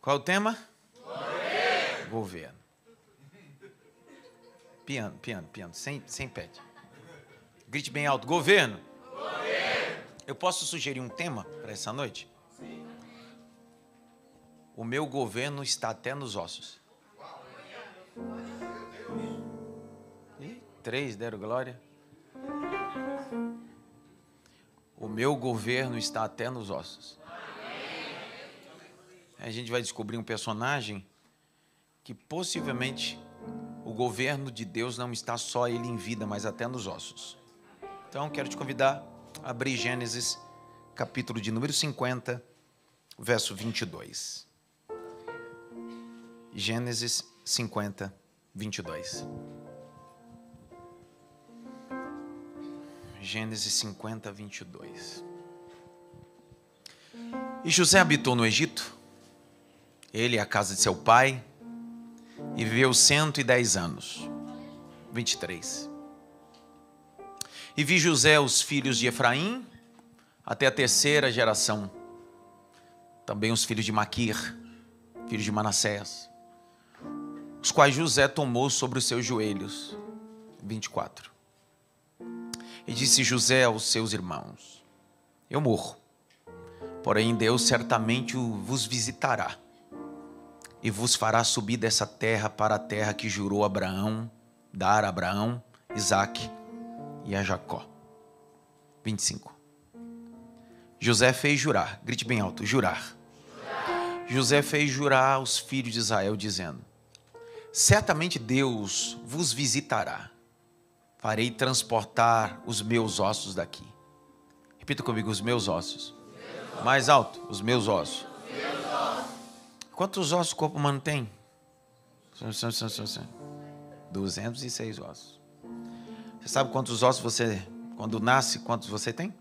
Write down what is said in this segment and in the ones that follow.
Qual é o tema? Governo. Piano. Sem pede. Grite bem alto. Governo. Eu posso sugerir um tema para essa noite? Sim. O meu governo está até nos ossos. E 3 deram glória. O meu governo está até nos ossos. A gente vai descobrir um personagem que possivelmente o governo de Deus não está só ele em vida, mas até nos ossos. Então, quero te convidar a abrir Gênesis, capítulo de número 50, verso 22. Gênesis 50, 22. Gênesis 50, 22. E José habitou no Egito, ele e a casa de seu pai, e viveu 110 anos. 23. E vi José os filhos de Efraim, até a 3ª geração. Também os filhos de Maquir, filhos de Manassés, os quais José tomou sobre os seus joelhos. 24. E disse José aos seus irmãos: eu morro, porém Deus certamente vos visitará e vos fará subir dessa terra para a terra que jurou Abraão, dar a Abraão, Isaque e a Jacó. 25. José fez jurar, grite bem alto, jurar. José fez jurar aos filhos de Israel, dizendo: certamente Deus vos visitará, farei transportar os meus ossos daqui. Repita comigo, os meus ossos. Mais alto, os meus ossos. Quantos ossos o corpo humano tem? 206 ossos. Você sabe quantos ossos você, quando nasce, quantos você tem?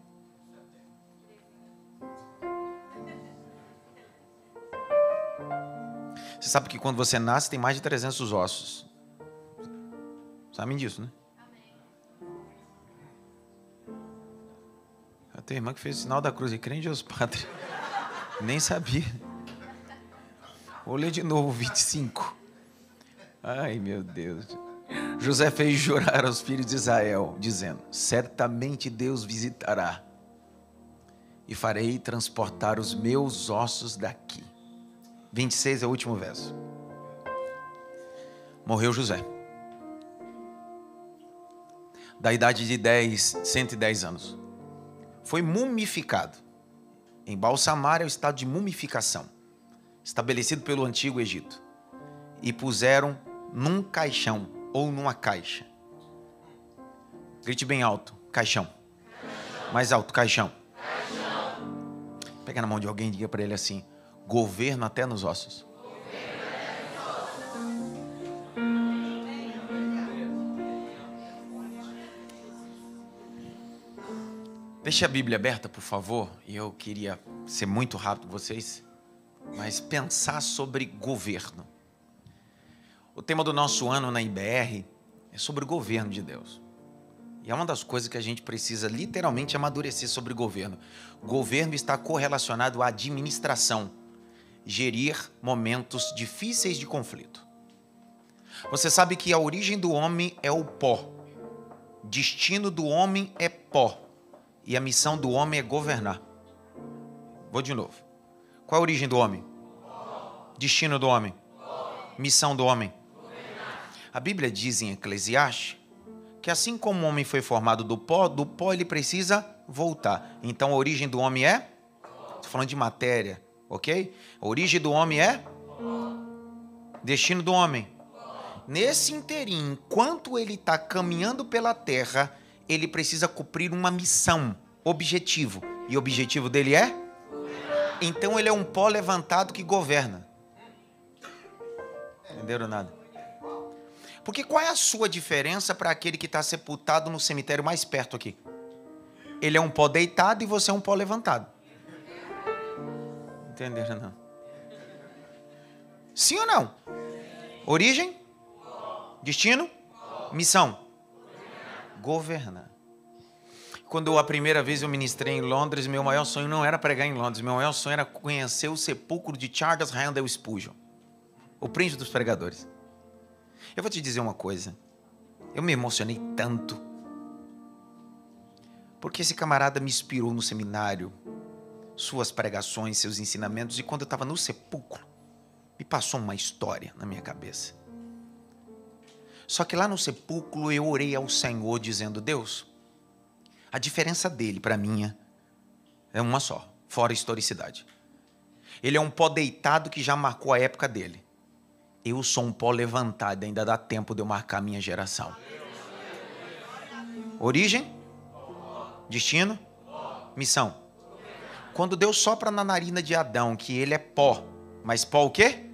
Você sabe que quando você nasce tem mais de 300 ossos. Sabem disso, né? Eu tenho irmã que fez o sinal da cruz e crê em Deus Padre. Nem sabia. Vou ler de novo, 25. Ai, meu Deus. José fez jurar aos filhos de Israel, dizendo: certamente Deus visitará e farei transportar os meus ossos daqui. 26 é o último verso. Morreu José, da idade de 110 anos. Foi mumificado, embalsamar é o estado de mumificação, estabelecido pelo antigo Egito, e puseram num caixão ou numa caixa. Grite bem alto, caixão. Mais alto, caixão. Pega na mão de alguém e diga para ele assim: governo até nos ossos. Deixe a Bíblia aberta, por favor. E eu queria ser muito rápido com vocês, mas pensar sobre governo. O tema do nosso ano na IBR é sobre o governo de Deus. E é uma das coisas que a gente precisa literalmente amadurecer sobre governo. Governo está correlacionado à administração, gerir momentos difíceis de conflito. Você sabe que a origem do homem é o pó, destino do homem é pó, e a missão do homem é governar. Vou de novo. Qual é a origem do homem? Destino do homem? Missão do homem? A Bíblia diz em Eclesiastes que assim como o homem foi formado do pó ele precisa voltar. Então a origem do homem é? Estou falando de matéria, ok? A origem do homem é? Destino do homem. Nesse inteirinho, enquanto ele está caminhando pela terra, ele precisa cumprir uma missão, objetivo. E o objetivo dele é? Então ele é um pó levantado que governa. Entenderam nada? Porque qual é a sua diferença para aquele que está sepultado no cemitério mais perto aqui? Ele é um pó deitado e você é um pó levantado. Entenderam não? Sim ou não? Origem? Destino? Missão? Governar. Quando a primeira vez eu ministrei em Londres, meu maior sonho não era pregar em Londres, meu maior sonho era conhecer o sepulcro de Charles Randall Spurgeon, o príncipe dos pregadores. Eu vou te dizer uma coisa, eu me emocionei tanto, porque esse camarada me inspirou no seminário, suas pregações, seus ensinamentos, e quando eu estava no sepulcro, me passou uma história na minha cabeça. Só que lá no sepulcro eu orei ao Senhor dizendo: Deus, a diferença dele para a minha é uma só, fora a historicidade. Ele é um pó deitado que já marcou a época dele. Eu sou um pó levantado, ainda dá tempo de eu marcar a minha geração. Origem, destino, missão. Quando Deus sopra na narina de Adão que ele é pó, mas pó o quê?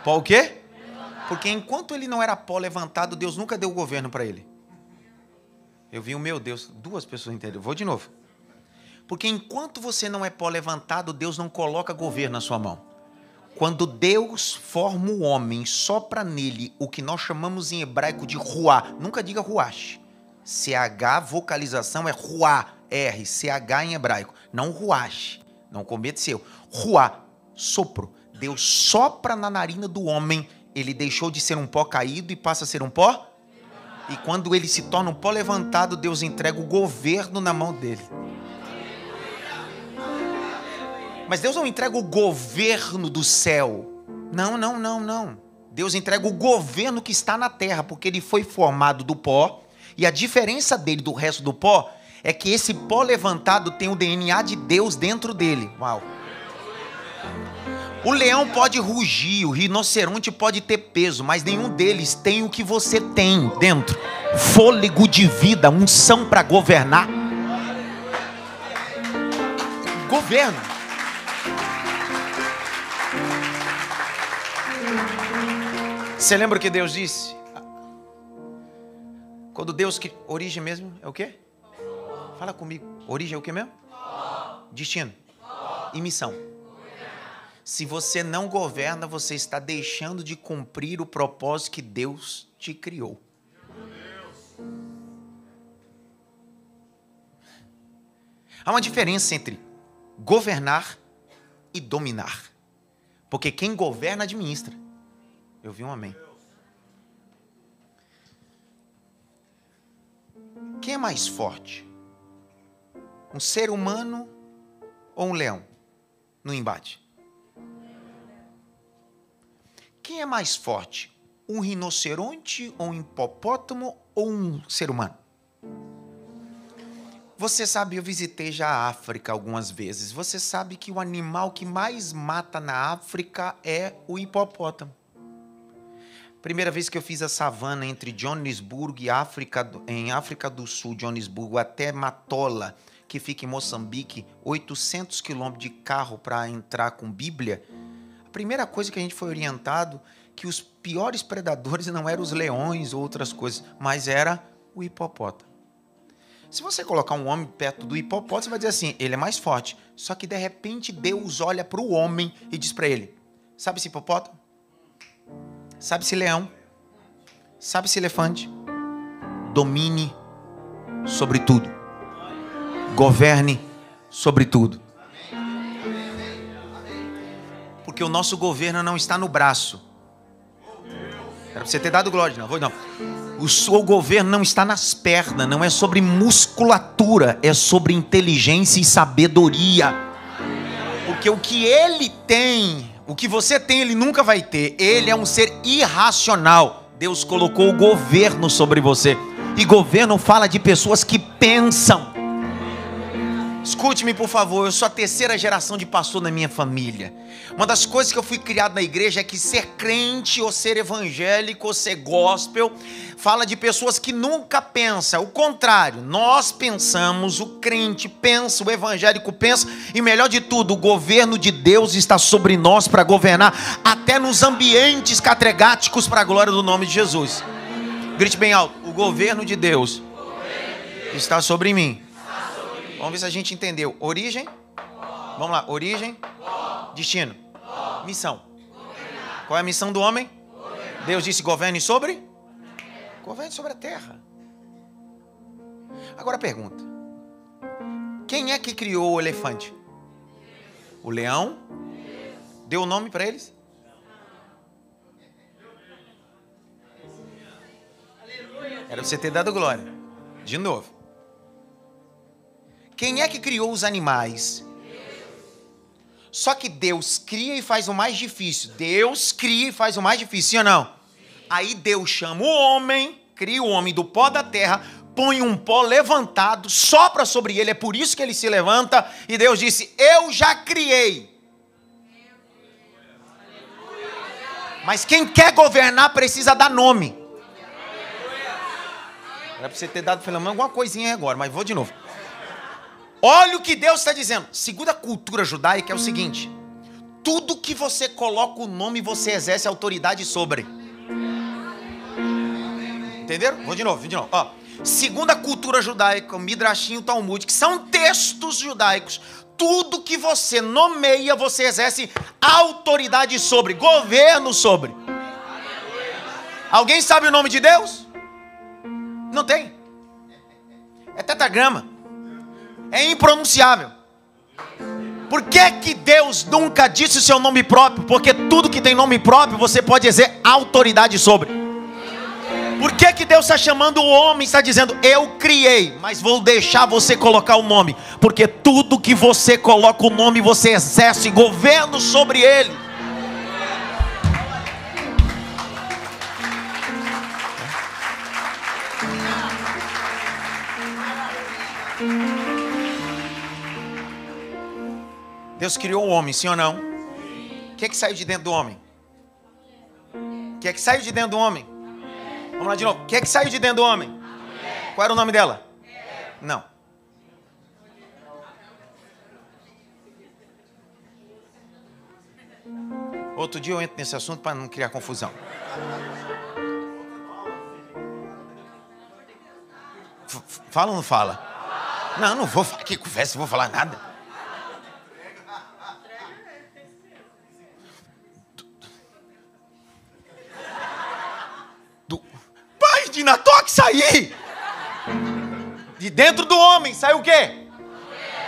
Pó o quê? Porque enquanto ele não era pó levantado, Deus nunca deu o governo para ele. Eu vi, meu Deus, 2 pessoas entenderam. Vou de novo. Porque enquanto você não é pó levantado, Deus não coloca governo na sua mão. Quando Deus forma o homem, sopra nele o que nós chamamos em hebraico de ruá. Nunca diga ruach. CH, vocalização é ruá. R, CH em hebraico. Não ruach. Não cometa seu. Ruá, sopro. Deus sopra na narina do homem. Ele deixou de ser um pó caído e passa a ser um pó. E quando ele se torna um pó levantado, Deus entrega o governo na mão dele. Mas Deus não entrega o governo do céu. Não, não, não, não. Deus entrega o governo que está na terra, porque ele foi formado do pó. E a diferença dele do resto do pó é que esse pó levantado tem o DNA de Deus dentro dele. Uau! O leão pode rugir, o rinoceronte pode ter peso, mas nenhum deles tem o que você tem dentro. Fôlego de vida, unção para governar. Governo. Você lembra o que Deus disse? Quando Deus... Origem mesmo é o quê? Fala comigo. Origem é o quê mesmo? Destino. E missão. Se você não governa, você está deixando de cumprir o propósito que Deus te criou. Há uma diferença entre governar e dominar. Porque quem governa, administra. Eu vi um amém. Quem é mais forte? Um ser humano ou um leão no embate? Quem é mais forte? Um rinoceronte ou um hipopótamo ou um ser humano? Você sabe, eu visitei já a África algumas vezes. Você sabe que o animal que mais mata na África é o hipopótamo. Primeira vez que eu fiz a savana entre Joanesburgo e em África do Sul, Joanesburgo, até Matola, que fica em Moçambique, 800 quilômetros de carro para entrar com Bíblia. A primeira coisa que a gente foi orientado, que os piores predadores não eram os leões ou outras coisas, mas era o hipopótamo. Se você colocar um homem perto do hipopótamo, você vai dizer assim, ele é mais forte. Só que de repente Deus olha para o homem e diz para ele, sabe esse hipopótamo? Sabe esse leão? Sabe esse elefante? Domine sobre tudo. Governe sobre tudo. Porque o nosso governo não está no braço. Era para você ter dado glória, não. O seu governo não está nas pernas, não é sobre musculatura, é sobre inteligência e sabedoria. Porque o que ele tem, o que você tem, ele nunca vai ter. Ele é um ser irracional. Deus colocou o governo sobre você. E governo fala de pessoas que pensam. Escute-me, por favor, eu sou a 3ª geração de pastor na minha família. Uma das coisas que eu fui criado na igreja é que ser crente, ou ser evangélico, ou ser gospel, fala de pessoas que nunca pensam. O contrário, nós pensamos, o crente pensa, o evangélico pensa, e melhor de tudo, o governo de Deus está sobre nós para governar, até nos ambientes catregáticos para a glória do nome de Jesus. Grite bem alto, o governo de Deus está sobre mim. Vamos ver se a gente entendeu. Origem? Vamos lá. Origem? Destino? Missão. Qual é a missão do homem? Deus disse governe sobre? Governe sobre a terra. Agora pergunta: quem é que criou o elefante? O leão? Deu o nome para eles? Era você ter dado glória. De novo. Quem é que criou os animais? Só que Deus cria e faz o mais difícil. Deus cria e faz o mais difícil, sim ou não? Aí Deus chama o homem, cria o homem do pó da terra, põe um pó levantado, sopra sobre ele, é por isso que ele se levanta, e Deus disse: eu já criei. Mas quem quer governar precisa dar nome. Era para você ter dado pelo menos alguma coisinha agora, mas vou de novo. Olha o que Deus está dizendo. Segundo a cultura judaica é o seguinte: tudo que você coloca o nome, você exerce autoridade sobre. Entenderam? Vou de novo. Ó, segundo a cultura judaica, o Midrashim, o Talmud, que são textos judaicos, tudo que você nomeia, você exerce autoridade sobre, governo sobre. Alguém sabe o nome de Deus? Não tem. É tetragrama. É impronunciável. Por que que Deus nunca disse o seu nome próprio? Porque tudo que tem nome próprio você pode exercer autoridade sobre. Por que que Deus está chamando o homem, está dizendo: eu criei, mas vou deixar você colocar o nome? Porque tudo que você coloca o nome, você exerce governo sobre ele. Deus criou o homem, sim ou não? O que é que saiu de dentro do homem? O que é que saiu de dentro do homem? Vamos lá de novo. O que é que saiu de dentro do homem? Qual era o nome dela? Não. Outro dia eu entro nesse assunto para não criar confusão. Fala ou não fala? Não, não vou falar. Que conversa, não vou falar nada. Pai de Natoque sair! De dentro do homem saiu o quê?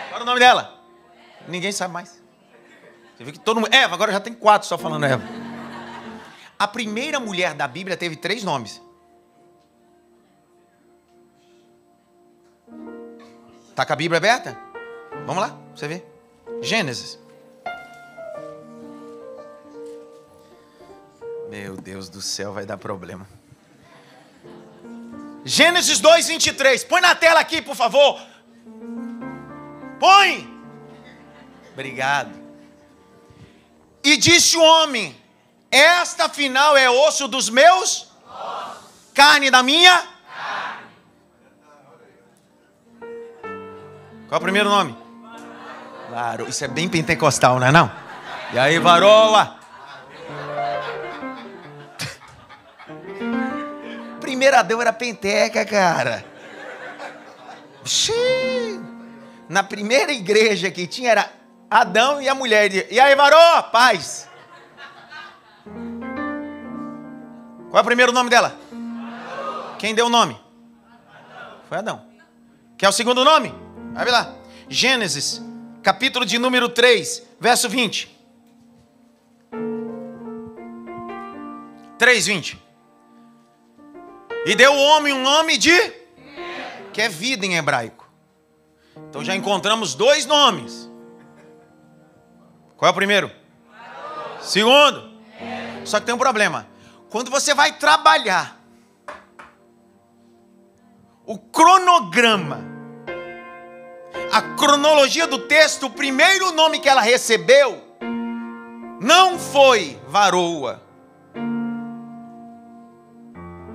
Qual era o nome dela? Ninguém sabe mais. Você vê que todo mundo... Eva, agora já tem 4 só falando Eva. A primeira mulher da Bíblia teve 3 nomes. Tá com a Bíblia aberta? Vamos lá, pra você ver. Gênesis. Meu Deus do céu, vai dar problema. Gênesis 2:23. Põe na tela aqui, por favor. Põe. Obrigado. E disse o homem: esta afinal é osso dos meus ossos, carne da minha carne. Qual é o primeiro nome? Claro, isso é bem pentecostal, não é não? E aí, varoa? Primeiro Adão era penteca, cara. Xiii. Na primeira igreja que tinha era Adão e a mulher. E aí, varô? Paz. Qual é o primeiro nome dela? Quem deu o nome? Foi Adão. Quer o segundo nome? Vai lá. Gênesis, capítulo de número 3, verso 20. 3:20. E deu o homem um nome de... que é vida em hebraico. Então já encontramos 2 nomes. Qual é o primeiro? Segundo. Só que tem um problema. Quando você vai trabalhar o cronograma, a cronologia do texto, o primeiro nome que ela recebeu não foi varoa,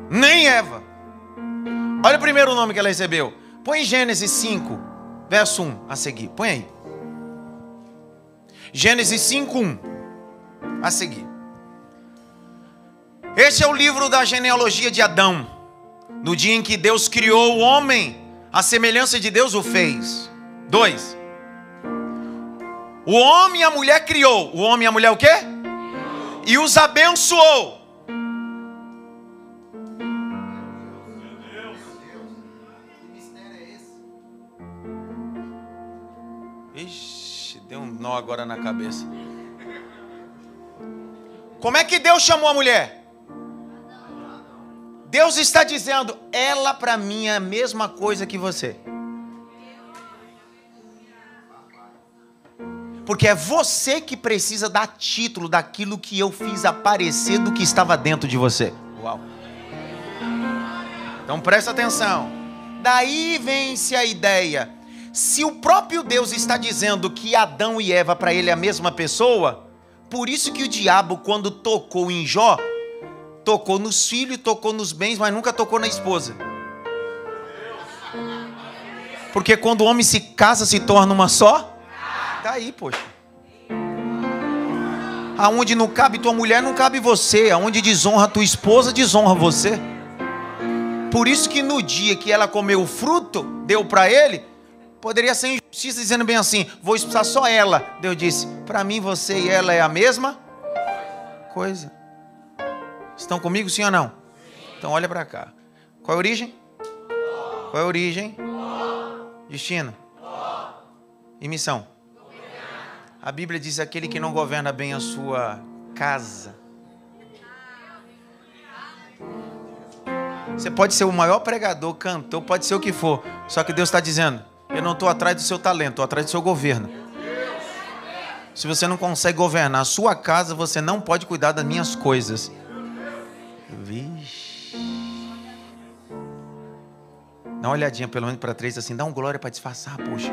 nem Eva. Olha o primeiro nome que ela recebeu. Põe Gênesis 5, verso 1 a seguir. Põe aí. Gênesis 5:1 a seguir. Este é o livro da genealogia de Adão. No dia em que Deus criou o homem, a semelhança de Deus o fez. 2. O homem e a mulher criou. O homem e a mulher o quê? E os abençoou. nó agora na cabeça. Como é que Deus chamou a mulher? Deus está dizendo, ela para mim é a mesma coisa que você. Porque é você que precisa dar título daquilo que eu fiz aparecer do que estava dentro de você. Uau. Então presta atenção. Daí vem-se a ideia. Se o próprio Deus está dizendo que Adão e Eva para ele é a mesma pessoa, por isso que o diabo, quando tocou em Jó, tocou nos filhos, tocou nos bens, mas nunca tocou na esposa. Porque quando o homem se casa, se torna uma só. Tá aí, poxa. Aonde não cabe tua mulher, não cabe você. Aonde desonra tua esposa, desonra você. Por isso que no dia que ela comeu o fruto, deu para ele, poderia ser injustiça dizendo bem assim, vou expulsar só ela. Deus disse, para mim você e ela é a mesma coisa. Estão comigo, sim ou não? Então olha para cá. Qual é a origem? Qual é a origem? Destino? E missão? A Bíblia diz, aquele que não governa bem a sua casa. Você pode ser o maior pregador, cantor, pode ser o que for. Só que Deus está dizendo, eu não estou atrás do seu talento, estou atrás do seu governo. Se você não consegue governar a sua casa, você não pode cuidar das minhas coisas. Vixe. Dá uma olhadinha pelo menos para três assim, dá um glória para disfarçar, poxa.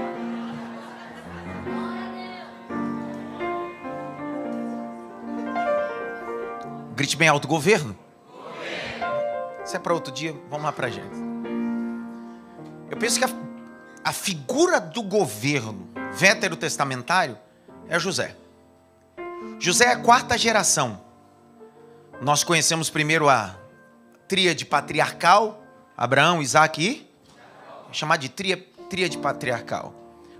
Grite bem alto, governo. Isso é para outro dia, vamos lá para a gente. Eu penso que a figura do governo veterotestamentário é José. José é a quarta geração. Nós conhecemos primeiro a tríade patriarcal, Abraão, Isaac e... É chamado de tríade patriarcal.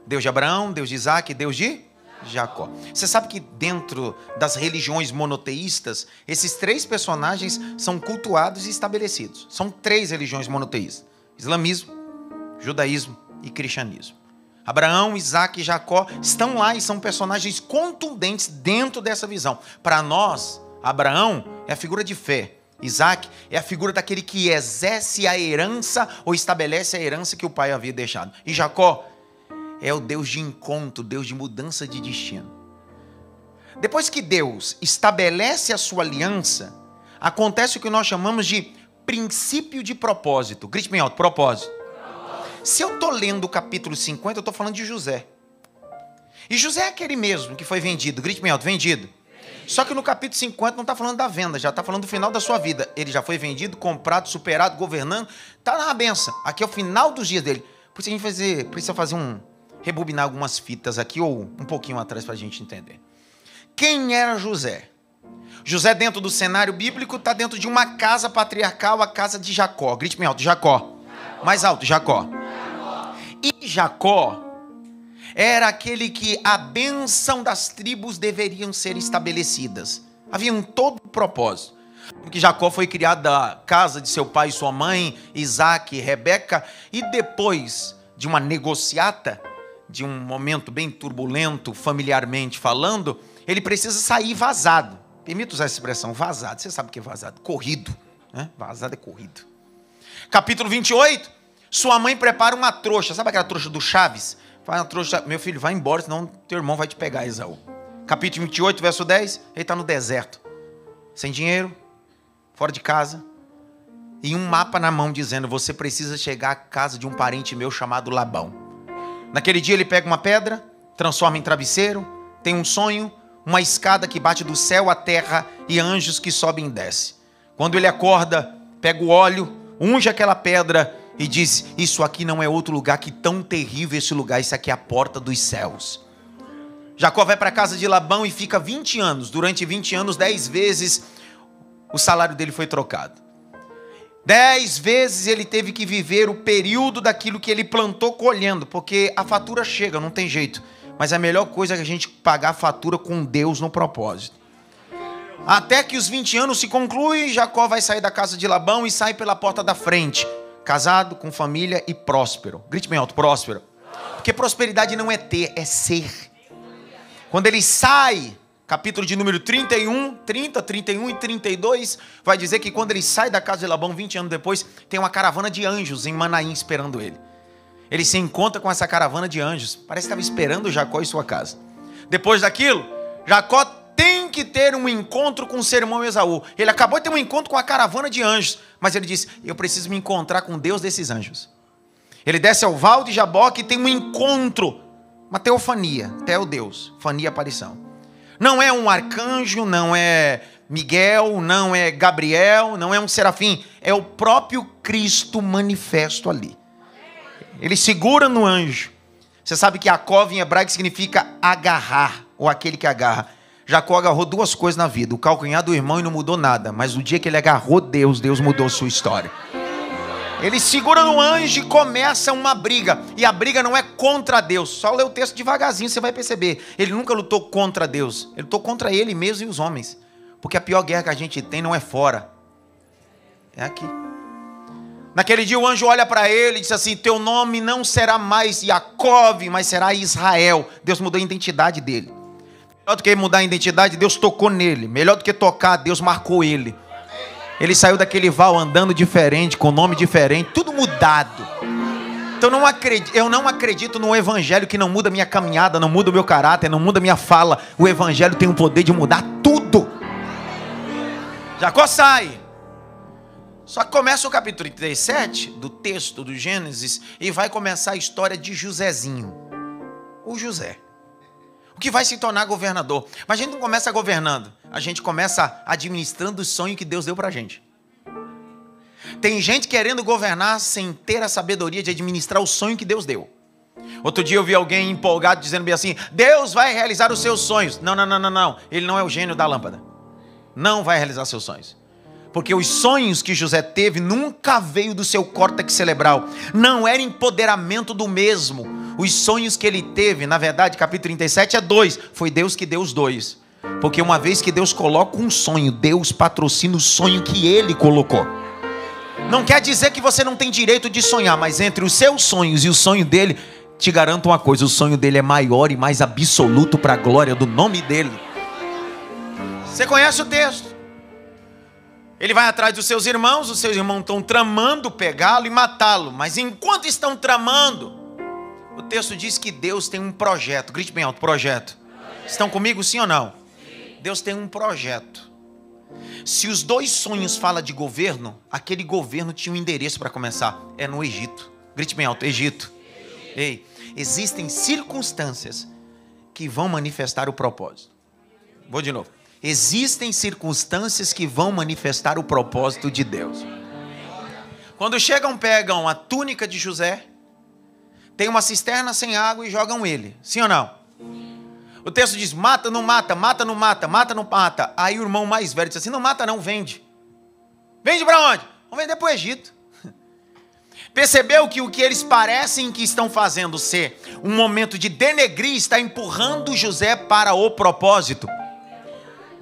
Deus de Abraão, Deus de Isaac e Deus de Jacó. Você sabe que dentro das religiões monoteístas, esses três personagens são cultuados e estabelecidos. São três religiões monoteístas. Islamismo, judaísmo e cristianismo. Abraão, Isaac e Jacó estão lá e são personagens contundentes dentro dessa visão. Para nós, Abraão é a figura de fé. Isaac é a figura daquele que exerce a herança ou estabelece a herança que o pai havia deixado. E Jacó é o Deus de encontro, Deus de mudança de destino. Depois que Deus estabelece a sua aliança, acontece o que nós chamamos de princípio de propósito. Grite bem alto, propósito. Se eu estou lendo o capítulo 50, eu estou falando de José. E José é aquele mesmo que foi vendido. Grite bem alto, vendido. Só que no capítulo 50 não está falando da venda, já está falando do final da sua vida. Ele já foi vendido, comprado, superado, governando. Está na benção. Aqui é o final dos dias dele. Por isso a gente precisa fazer rebobinar algumas fitas aqui ou um pouquinho atrás para a gente entender. Quem era José? José, dentro do cenário bíblico, está dentro de uma casa patriarcal, a casa de Jacó. Grite bem alto, Jacó. Mais alto, Jacó. E Jacó era aquele que a bênção das tribos deveriam ser estabelecidas. Havia todo um propósito. Porque Jacó foi criado da casa de seu pai e sua mãe, Isaac e Rebeca, e depois de uma negociata, de um momento bem turbulento, familiarmente falando, ele precisa sair vazado. Permita usar essa expressão, vazado. Você sabe o que é vazado? Corrido. Né? Vazado é corrido. Capítulo 28, sua mãe prepara uma trouxa. Sabe aquela trouxa do Chaves? Faz uma trouxa, meu filho, vai embora, senão teu irmão vai te pegar, Esaú. Capítulo 28, verso 10, ele está no deserto. Sem dinheiro, fora de casa. E um mapa na mão dizendo, você precisa chegar à casa de um parente meu chamado Labão. Naquele dia ele pega uma pedra, transforma em travesseiro, tem um sonho, uma escada que bate do céu à terra e anjos que sobem e descem. Quando ele acorda, pega o óleo, unge aquela pedra e diz, isso aqui não é outro lugar que tão terrível esse lugar, isso aqui é a porta dos céus. Jacó vai para a casa de Labão e fica 20 anos. Durante 20 anos, 10 vezes o salário dele foi trocado. 10 vezes ele teve que viver o período daquilo que ele plantou colhendo, porque a fatura chega, não tem jeito. Mas a melhor coisa é a gente pagar a fatura com Deus no propósito. Até que os 20 anos se concluem, Jacó vai sair da casa de Labão e sai pela porta da frente. Casado, com família e próspero. Grite bem alto, próspero. Porque prosperidade não é ter, é ser. Quando ele sai, capítulo de número 31, 30, 31 e 32, vai dizer que quando ele sai da casa de Labão, 20 anos depois, tem uma caravana de anjos em Manaim esperando ele. Ele se encontra com essa caravana de anjos. Parece que estava esperando Jacó em sua casa. Depois daquilo, Jacó tem que ter um encontro com o seu irmão Esaú. Ele acabou de ter um encontro com a caravana de anjos, mas ele disse, eu preciso me encontrar com Deus desses anjos. Ele desce ao Val de Jaboque e tem um encontro, uma teofania, Deus, fania, aparição. Não é um arcanjo, não é Miguel, não é Gabriel, não é um serafim, é o próprio Cristo manifesto ali. Ele segura no anjo. Você sabe que Jacó em hebraico significa agarrar, ou aquele que agarra. Jacó agarrou duas coisas na vida, o calcanhar do irmão e não mudou nada, mas o dia que ele agarrou Deus, Deus mudou sua história. Ele segura no anjo e começa uma briga, e a briga não é contra Deus, só lê o texto devagarzinho, você vai perceber, ele nunca lutou contra Deus, ele lutou contra ele mesmo e os homens, porque a pior guerra que a gente tem não é fora, é aqui. Naquele dia o anjo olha para ele e diz assim, teu nome não será mais Jacó, mas será Israel. Deus mudou a identidade dele. Melhor do que mudar a identidade, Deus tocou nele. Melhor do que tocar, Deus marcou ele. Ele saiu daquele val andando diferente, com nome diferente, tudo mudado. Então eu não acredito no evangelho que não muda minha caminhada, não muda o meu caráter, não muda minha fala. O evangelho tem o poder de mudar tudo. Jacó sai. Só que começa o capítulo 37 do texto do Gênesis e vai começar a história de Josézinho. O José. O que vai se tornar governador. Mas a gente não começa governando. A gente começa administrando o sonho que Deus deu pra gente. Tem gente querendo governar sem ter a sabedoria de administrar o sonho que Deus deu. Outro dia eu vi alguém empolgado dizendo bem assim, Deus vai realizar os seus sonhos. Não. Ele não é o gênio da lâmpada. Não vai realizar seus sonhos. Porque os sonhos que José teve nunca veio do seu córtex cerebral. Não era empoderamento do mesmo. Os sonhos que ele teve, na verdade, capítulo 37 é 2. Foi Deus que deu os 2. Porque uma vez que Deus coloca um sonho, Deus patrocina o sonho que ele colocou. Não quer dizer que você não tem direito de sonhar, mas entre os seus sonhos e o sonho dele, te garanto uma coisa, o sonho dele é maior e mais absoluto para a glória do nome dele. Você conhece o texto? Ele vai atrás dos seus irmãos, os seus irmãos estão tramando pegá-lo e matá-lo. Mas enquanto estão tramando, o texto diz que Deus tem um projeto. Grite bem alto, projeto. Estão comigo, sim ou não? Sim. Deus tem um projeto. Se os 2 sonhos falam de governo, aquele governo tinha um endereço para começar. É no Egito. Grite bem alto, Egito. Ei, existem circunstâncias que vão manifestar o propósito. Vou de novo. Existem circunstâncias que vão manifestar o propósito de Deus. Quando chegam, pegam a túnica de José, tem uma cisterna sem água e jogam ele. Sim ou não? O texto diz, mata, não mata, mata, não mata, mata, não mata. Aí o irmão mais velho diz assim, não mata não, vende. Vende para onde? Vamos vender para o Egito. Percebeu que o que eles parecem que estão fazendo ser um momento de denegrir, está empurrando José para o propósito.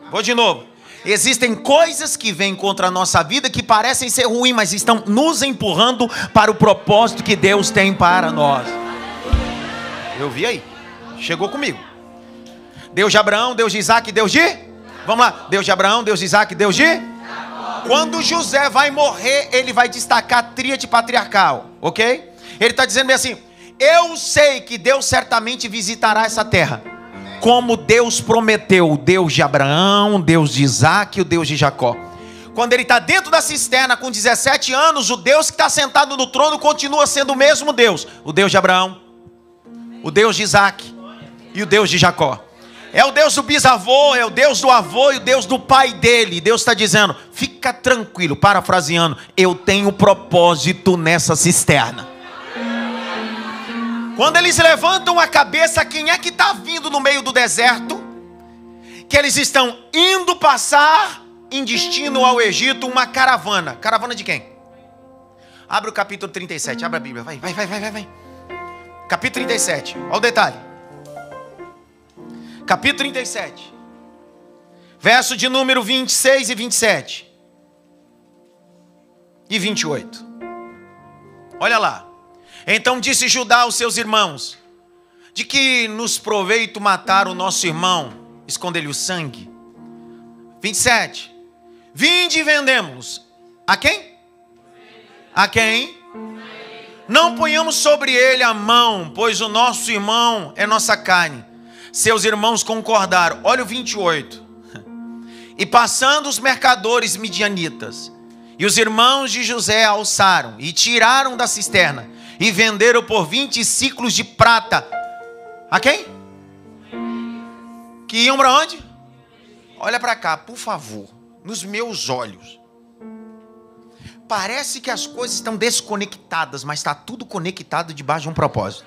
Vou de novo. Existem coisas que vêm contra a nossa vida que parecem ser ruins, mas estão nos empurrando para o propósito que Deus tem para nós. Eu vi aí. Chegou comigo. Deus de Abraão, Deus de Isaac, Deus de... Vamos lá. Deus de Abraão, Deus de Isaac, Deus de... Quando José vai morrer, ele vai destacar a tríade patriarcal. Ok? Ele está dizendo bem assim, eu sei que Deus certamente visitará essa terra. Como Deus prometeu, o Deus de Abraão, Deus de Isaac e o Deus de Jacó. Quando ele está dentro da cisterna com 17 anos, o Deus que está sentado no trono continua sendo o mesmo Deus. O Deus de Abraão, o Deus de Isaac e o Deus de Jacó. É o Deus do bisavô, é o Deus do avô e o Deus do pai dele. Deus está dizendo, fica tranquilo, parafraseando, eu tenho propósito nessa cisterna. Quando eles levantam a cabeça, quem é que está vindo no meio do deserto? Que eles estão indo passar em destino ao Egito uma caravana. Caravana de quem? Abre o capítulo 37, abre a Bíblia, vai. Capítulo 37, olha o detalhe. Capítulo 37, verso de número 26 e 27 e 28. Olha lá. Então disse Judá aos seus irmãos, De que nos proveito matar o nosso irmão, esconder-lhe o sangue? 27. Vinde e vendemos. A quem? A quem? Não ponhamos sobre ele a mão, pois o nosso irmão é nossa carne. Seus irmãos concordaram. Olha o 28. E passando os mercadores midianitas, e os irmãos de José alçaram e tiraram da cisterna e venderam por 20 ciclos de prata. A quem? Que iam para onde? Olha para cá, por favor, nos meus olhos. Parece que as coisas estão desconectadas, mas está tudo conectado debaixo de um propósito.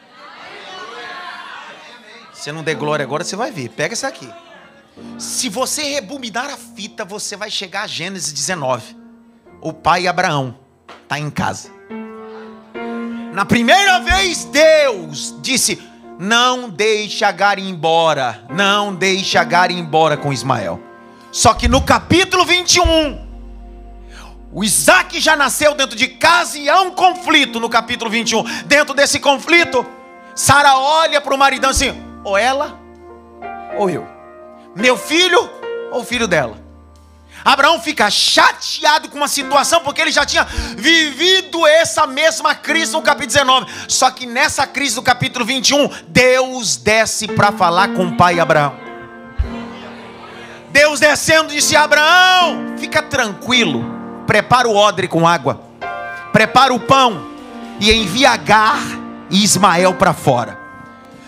Se não der glória agora, você vai ver. Pega essa aqui. Se você rebobinar a fita, você vai chegar a Gênesis 19. O pai Abraão está em casa. Na primeira vez, Deus disse: não deixe Agar ir embora. Não deixe Agar ir embora com Ismael. Só que no capítulo 21... o Isaac já nasceu dentro de casa e há um conflito no capítulo 21. Dentro desse conflito, Sara olha para o maridão assim: ou ela, ou eu. Meu filho, ou o filho dela. Abraão fica chateado com uma situação, porque ele já tinha vivido essa mesma crise no capítulo 19. Só que nessa crise do capítulo 21, Deus desce para falar com o pai Abraão. Deus descendo disse: Abraão, fica tranquilo. Prepara o odre com água, prepara o pão e envia Agar e Ismael para fora.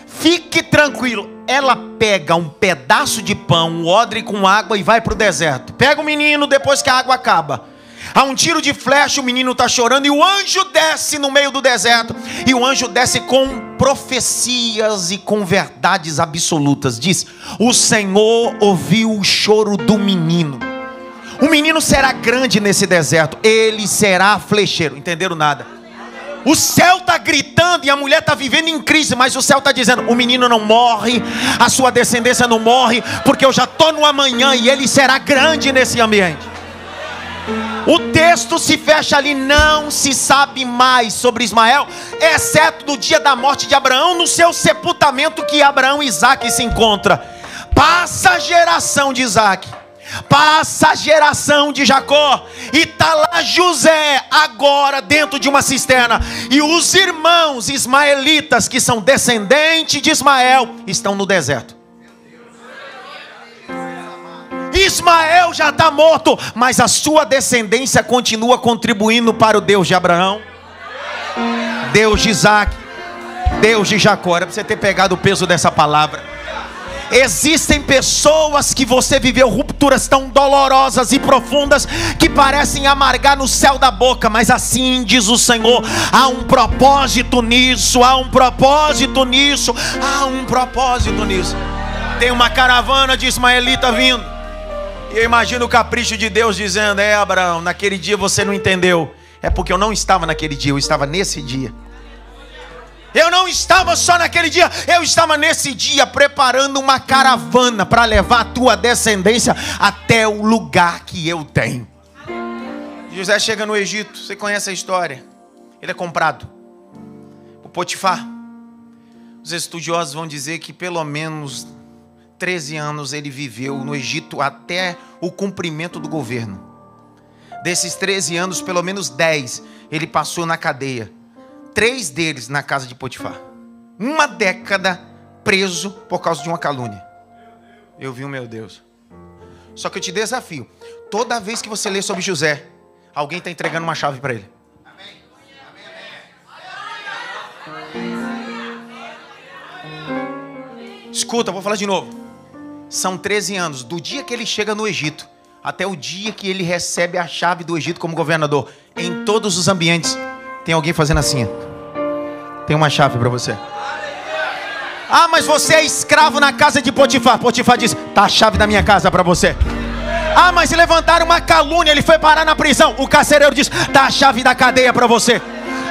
Fique tranquilo. Ela pega um pedaço de pão, um odre com água e vai para o deserto. Pega o menino depois que a água acaba. Há um tiro de flecha, o menino está chorando e o anjo desce no meio do deserto. E o anjo desce com profecias e com verdades absolutas. Diz: o Senhor ouviu o choro do menino. O menino será grande nesse deserto, ele será flecheiro. Entenderam nada? O céu está gritando e a mulher está vivendo em crise, mas o céu está dizendo: o menino não morre, a sua descendência não morre, porque eu já estou no amanhã e ele será grande nesse ambiente. O texto se fecha ali, não se sabe mais sobre Ismael, exceto no dia da morte de Abraão, no seu sepultamento, que Abraão e Isaac se encontram. Passa a geração de Isaac, passa a geração de Jacó, e está lá José agora dentro de uma cisterna, e os irmãos ismaelitas, que são descendentes de Ismael, estão no deserto. Ismael já está morto, mas a sua descendência continua contribuindo para o Deus de Abraão, Deus de Isaac, Deus de Jacó. Era para você ter pegado o peso dessa palavra. Existem pessoas que você viveu rupturas tão dolorosas e profundas que parecem amargar no céu da boca, mas assim diz o Senhor: há um propósito nisso, há um propósito nisso, há um propósito nisso. Tem uma caravana de ismaelita vindo, e eu imagino o capricho de Deus dizendo: é, Abraão, naquele dia você não entendeu, é porque eu não estava naquele dia, eu estava nesse dia. Eu não estava só naquele dia, eu estava nesse dia preparando uma caravana para levar a tua descendência até o lugar que eu tenho. José chega no Egito, você conhece a história. Ele é comprado por Potifar. Os estudiosos vão dizer que pelo menos 13 anos ele viveu no Egito até o cumprimento do governo. Desses 13 anos, pelo menos 10 ele passou na cadeia. 3 deles na casa de Potifar. 1 década preso por causa de uma calúnia. Eu vi o meu Deus. Só que eu te desafio: toda vez que você lê sobre José, alguém está entregando uma chave para ele. Escuta, vou falar de novo. São 13 anos, do dia que ele chega no Egito até o dia que ele recebe a chave do Egito como governador. Em todos os ambientes tem alguém fazendo assim: tem uma chave para você. Ah, mas você é escravo na casa de Potifar. Potifar diz: tá a chave da minha casa para você. Ah, mas levantaram uma calúnia, ele foi parar na prisão. O carcereiro diz: tá a chave da cadeia para você.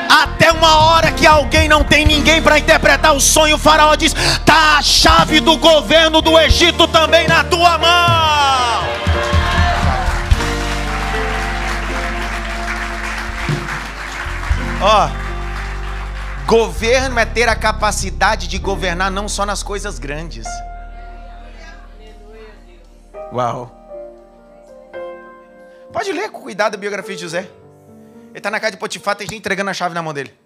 Até uma hora que alguém não tem ninguém para interpretar o sonho, o faraó diz: tá a chave do governo do Egito também na tua mão. Ó, Governo é ter a capacidade de governar não só nas coisas grandes. Uau. Pode ler com cuidado a biografia de José. Ele está na casa de Potifar, tem gente entregando a chave na mão dele.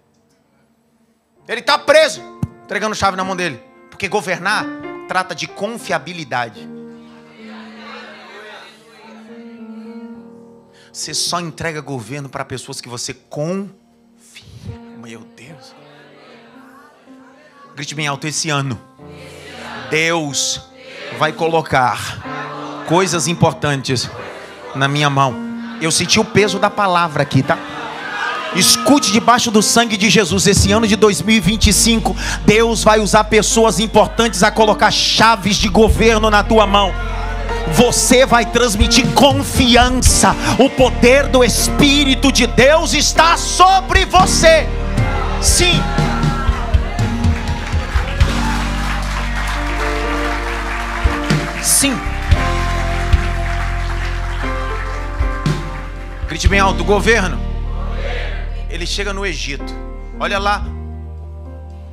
Ele está preso, entregando a chave na mão dele. Porque governar trata de confiabilidade. Você só entrega governo para pessoas que você confia. Meu Deus. Grite bem alto: esse ano Deus vai colocar coisas importantes na minha mão. Eu senti o peso da palavra aqui, tá? Escute debaixo do sangue de Jesus. Esse ano de 2025, Deus vai usar pessoas importantes a colocar chaves de governo na tua mão. Você vai transmitir confiança. O poder do Espírito de Deus está sobre você. Sim. Sim. Grite bem alto: governo. Ele chega no Egito. Olha lá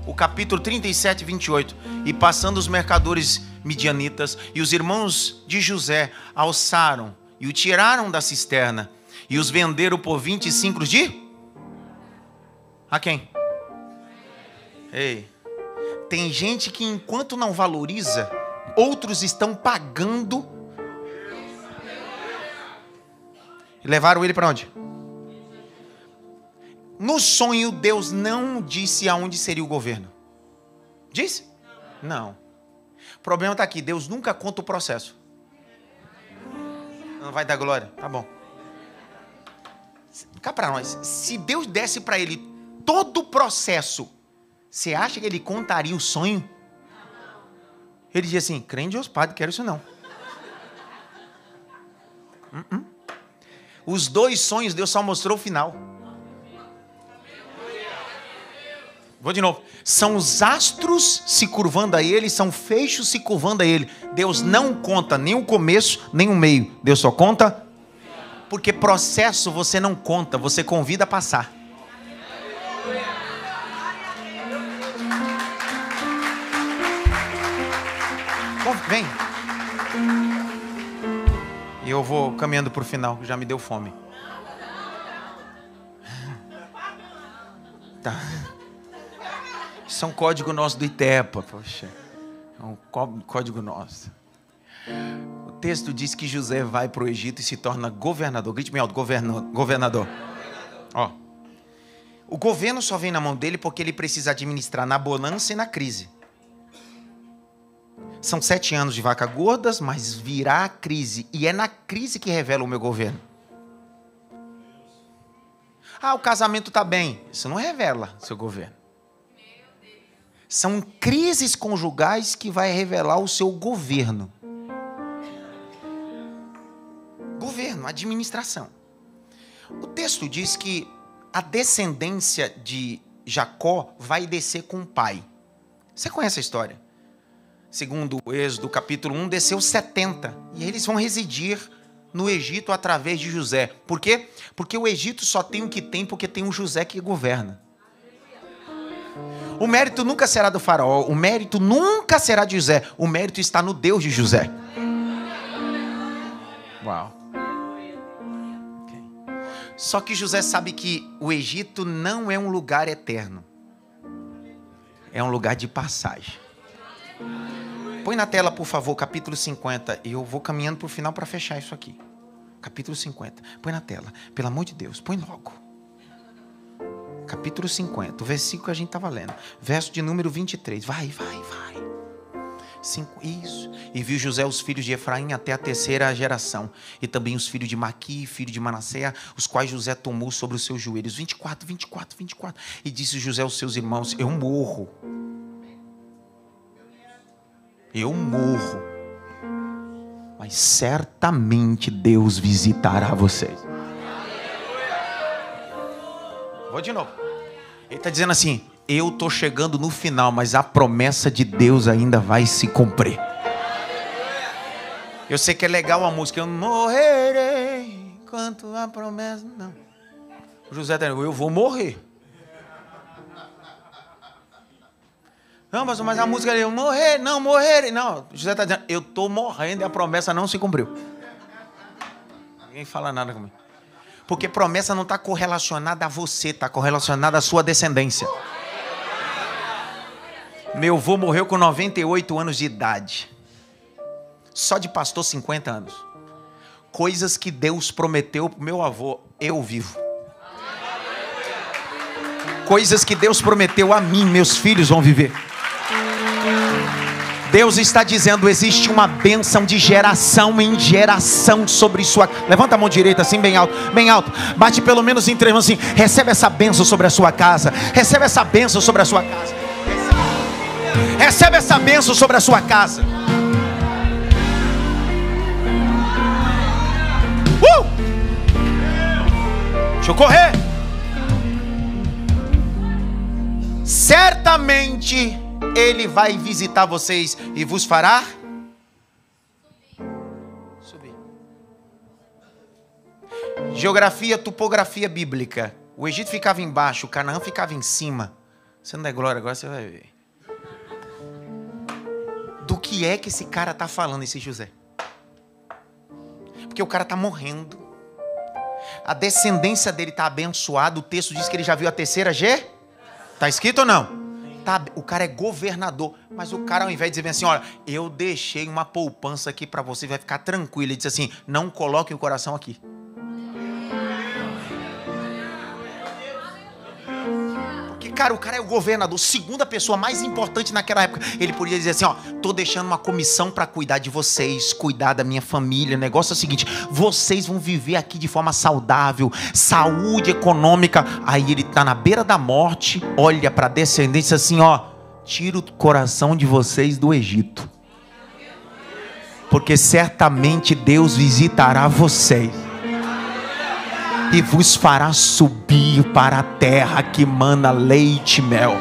o capítulo 37, 28. E passando os mercadores midianitas e os irmãos de José alçaram e o tiraram da cisterna e os venderam por 25 de... A quem? Ei, tem gente que enquanto não valoriza, outros estão pagando. E levaram ele para onde? No sonho, Deus não disse aonde seria o governo. Disse? Não. O problema está aqui: Deus nunca conta o processo. Não vai dar glória? Tá bom. Cá para nós. Se Deus desse para ele todo o processo, você acha que ele contaria o sonho? Ele dizia assim: crente Deus Padre, quero isso não. Os dois sonhos Deus só mostrou o final. Vou de novo. São os astros se curvando a ele, são feixes se curvando a ele. Deus não conta nem o começo, nem o meio. Deus só conta. Porque processo você não conta, você convida a passar. Vem. E eu vou caminhando para o final, já me deu fome. Tá. Isso é um código nosso do ITEPA, poxa. É um código nosso. O texto diz que José vai para o Egito e se torna governador. Grite bem alto: governador. Ó. O governo só vem na mão dele porque ele precisa administrar na bonança e na crise. São 7 anos de vaca gordas, mas virá a crise. E é na crise que revela o meu governo. Ah, o casamento está bem. Isso não revela seu governo. São crises conjugais que vai revelar o seu governo. Governo, administração. O texto diz que a descendência de Jacó vai descer com o pai. Você conhece a história? Segundo o Êxodo, capítulo 1, desceu 70. E eles vão residir no Egito através de José. Por quê? Porque o Egito só tem o que tem porque tem um José que governa. O mérito nunca será do faraó, o mérito nunca será de José, o mérito está no Deus de José. Uau. Okay. Só que José sabe que o Egito não é um lugar eterno. É um lugar de passagem. Põe na tela, por favor, capítulo 50. E eu vou caminhando para o final para fechar isso aqui. Capítulo 50. Põe na tela. Pelo amor de Deus, põe logo. Capítulo 50, o versículo que a gente estava lendo. Verso de número 23. Vai. Isso. E viu José os filhos de Efraim até a 3ª geração. E também os filhos de Maqui, filho de Manassés, os quais José tomou sobre os seus joelhos. 24. E disse José aos seus irmãos: eu morro. Mas certamente Deus visitará vocês. Vou de novo. Ele está dizendo assim: eu estou chegando no final, mas a promessa de Deus ainda vai se cumprir. Eu sei que é legal a música: eu morrerei enquanto a promessa... Não. O José está dizendo: eu vou morrer. Não, mas a música ali, morrer, não, morrer. Não, José está dizendo, eu estou morrendo e a promessa não se cumpriu. Ninguém fala nada comigo. Porque promessa não está correlacionada a você, está correlacionada à sua descendência. Meu avô morreu com 98 anos de idade. Só de pastor 50 anos. Coisas que Deus prometeu para o meu avô, eu vivo. Coisas que Deus prometeu a mim, meus filhos vão viver. Deus está dizendo, existe uma bênção de geração em geração sobre sua... Levanta a mão direita assim, bem alto, bem alto. Bate pelo menos em 3 mãos assim. Recebe essa bênção sobre a sua casa. Recebe essa bênção sobre a sua casa. Recebe essa bênção sobre a sua casa. Deixa eu correr. Certamente Ele vai visitar vocês e vos fará subir. Geografia, topografia bíblica. O Egito ficava embaixo, o Canaã ficava em cima. Você não der glória agora, você vai ver. Do que é que esse cara está falando, esse José? Porque o cara está morrendo. A descendência dele está abençoada. O texto diz que ele já viu a terceira Está escrito ou não? Tá, o cara é governador. Mas o cara, ao invés de dizer assim, olha, eu deixei uma poupança aqui para você, vai ficar tranquilo. Ele diz assim, não coloque o coração aqui. Porque, cara, o cara é o governador, segunda pessoa mais importante naquela época. Ele podia dizer assim, ó, tô deixando uma comissão para cuidar de vocês, cuidar da minha família. O negócio é o seguinte, vocês vão viver aqui de forma saudável, saúde econômica. Aí ele tá na beira da morte, olha para a descendência assim, ó, tira o coração de vocês do Egito. Porque certamente Deus visitará vocês. E vos fará subir para a terra que mana leite e mel.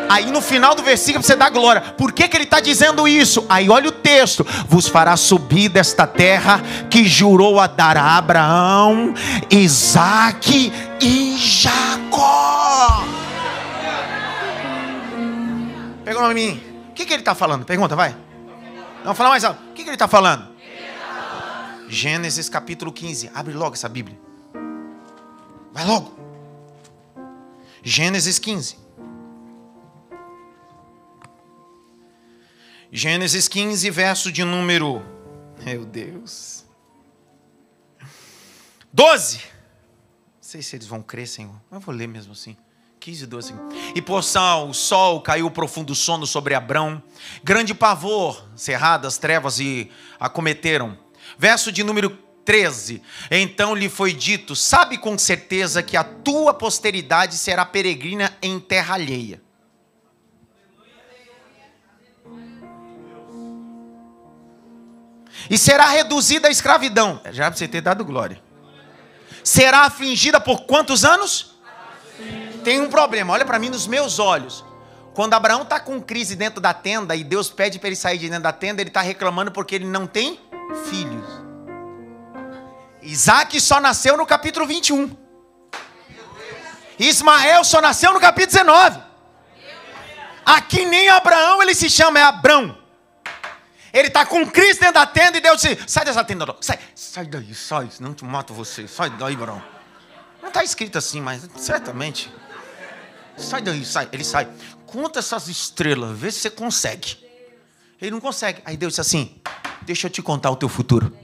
Aí no final do versículo você dá glória. Por que ele está dizendo isso? Aí olha o texto. Vos fará subir desta terra que jurou a dar a Abraão, Isaque e Jacó. Pergunta a mim. O que ele está falando? Pergunta, vai. Não, fala mais alto. O que ele está falando? Gênesis capítulo 15. Abre logo essa Bíblia. Vai logo. Gênesis 15. Gênesis 15, verso de número... Meu Deus. 12. Não sei se eles vão crer, Senhor. Mas eu vou ler mesmo assim. 15, 12. E poção, o sol, caiu profundo sono sobre Abrão. Grande pavor, cerradas trevas e acometeram. Verso de número 13. Então lhe foi dito, sabe com certeza que a tua posteridade será peregrina em terra alheia. E será reduzida à escravidão. Já para você ter dado glória. Será afligida por quantos anos? Tem um problema, olha para mim nos meus olhos. Quando Abraão está com crise dentro da tenda e Deus pede para ele sair de dentro da tenda, ele está reclamando porque ele não tem filhos. Isaque só nasceu no capítulo 21. Ismael só nasceu no capítulo 19. Aqui nem Abraão ele se chama, é Abrão. Ele está com crise dentro da tenda e Deus diz, sai dessa tenda, sai daí, sai, senão te mato você, sai daí, Abraão. Não está escrito assim, mas certamente. Sai daí, sai, ele sai. Conta essas estrelas, vê se você consegue. Ele não consegue. Aí Deus disse assim, deixa eu te contar o teu futuro.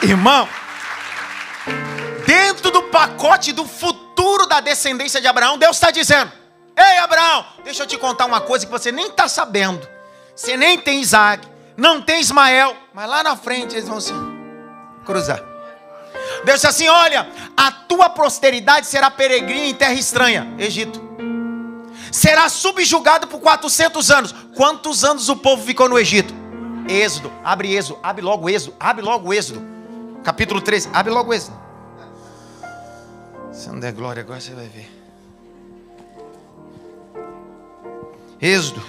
Irmão, dentro do pacote do futuro da descendência de Abraão, Deus está dizendo, ei Abraão, deixa eu te contar uma coisa que você nem está sabendo. Você nem tem Isaque, não tem Ismael, mas lá na frente eles vão se cruzar. Deus disse assim, olha, a tua posteridade será peregrina em terra estranha, Egito. Será subjugado por 400 anos. Quantos anos o povo ficou no Egito? Êxodo, abre logo Êxodo. Capítulo 13, abre logo Êxodo. Se não der glória agora você vai ver. Êxodo,